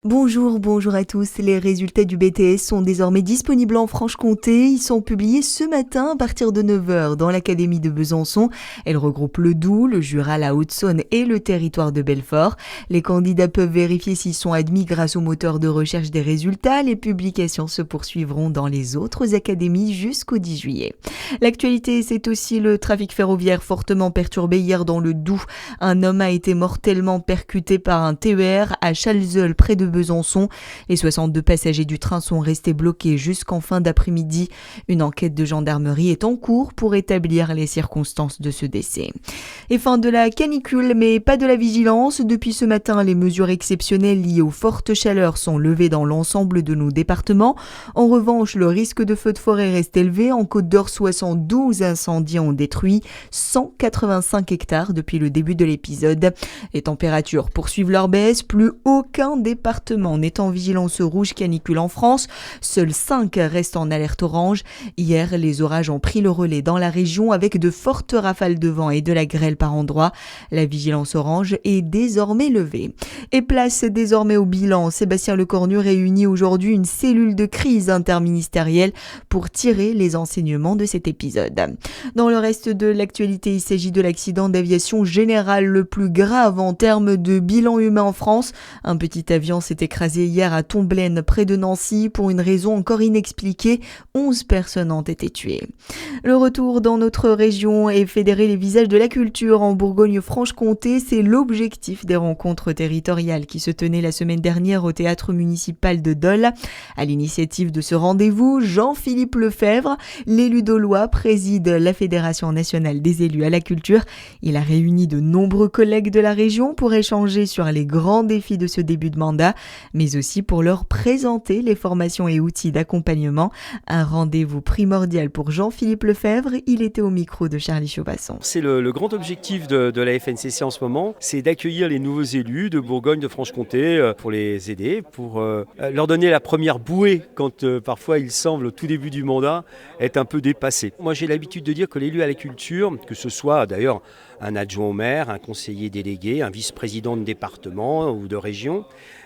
Bonjour à tous. Les résultats du BTS sont désormais disponibles en Franche-Comté. Ils sont publiés ce matin à partir de 9 heures dans l'Académie de Besançon. Elle regroupe le Doubs, le Jura, la Haute-Saône et le territoire de Belfort. Les candidats peuvent vérifier s'ils sont admis grâce au moteur de recherche des résultats. Les publications se poursuivront dans les autres académies jusqu'au 10 juillet. L'actualité, c'est aussi le trafic ferroviaire fortement perturbé hier dans le Doubs. Un homme a été mortellement percuté par un TER à Chalzeul, près de Besançon. Les 62 passagers du train sont restés bloqués jusqu'en fin d'après-midi. Une enquête de gendarmerie est en cours pour établir les circonstances de ce décès. Et fin de la canicule, mais pas de la vigilance. Depuis ce matin, les mesures exceptionnelles liées aux fortes chaleurs sont levées dans l'ensemble de nos départements. En revanche, le risque de feux de forêt reste élevé. En Côte d'Or, 72 incendies ont détruit 185 hectares depuis le début de l'épisode. Les températures poursuivent leur baisse. Plus aucun département n'est en vigilance rouge canicule en France. Seuls 5 restent en alerte orange. Hier, les orages ont pris le relais dans la région avec de fortes rafales de vent et de la grêle par endroits. La vigilance orange est désormais levée. Et place désormais au bilan. Sébastien Lecornu réunit aujourd'hui une cellule de crise interministérielle pour tirer les enseignements de cet épisode. Dans le reste de l'actualité, il s'agit de l'accident d'aviation général le plus grave en termes de bilan humain en France. Un petit avion s'est écrasé hier à Tomblaine, près de Nancy, pour une raison encore inexpliquée. 11 personnes ont été tuées. Le retour dans notre région et fédérer les visages de la culture en Bourgogne-Franche-Comté, c'est l'objectif des rencontres territoriales qui se tenaient la semaine dernière au théâtre municipal de Dole. À l'initiative de ce rendez-vous, Jean-Philippe Lefebvre, l'élu daulois, préside la Fédération nationale des élus à la culture. Il a réuni de nombreux collègues de la région pour échanger sur les grands défis de ce début de mandat, mais aussi pour leur présenter les formations et outils d'accompagnement. Un rendez-vous primordial pour Jean-Philippe Lefebvre. Il était au micro de Charlie Chauvasson. C'est le grand objectif de la FNCC en ce moment, c'est d'accueillir les nouveaux élus de Bourgogne, de Franche-Comté, pour les aider, pour leur donner la première bouée quand parfois ils semblent au tout début du mandat être un peu dépassés. Moi j'ai l'habitude de dire que l'élu à la culture, que ce soit d'ailleurs un adjoint au maire, un conseiller délégué, un vice-président de département ou de région,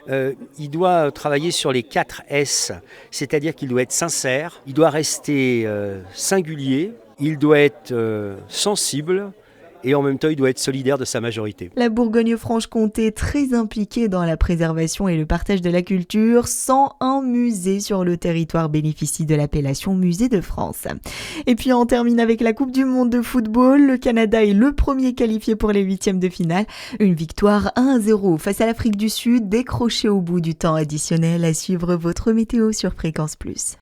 il doit travailler sur les 4 S, c'est-à-dire qu'il doit être sincère, il doit rester singulier, il doit être sensible et en même temps il doit être solidaire de sa majorité. La Bourgogne-Franche-Comté est très impliquée dans la préservation et le partage de la culture. 101 musées sur le territoire bénéficient de l'appellation Musée de France. Et puis on termine avec la Coupe du Monde de football. Le Canada est le premier qualifié pour les 8e de finale. Une victoire 1-0 face à l'Afrique du Sud, décrochée au bout du temps additionnel. À suivre votre météo sur Fréquence Plus.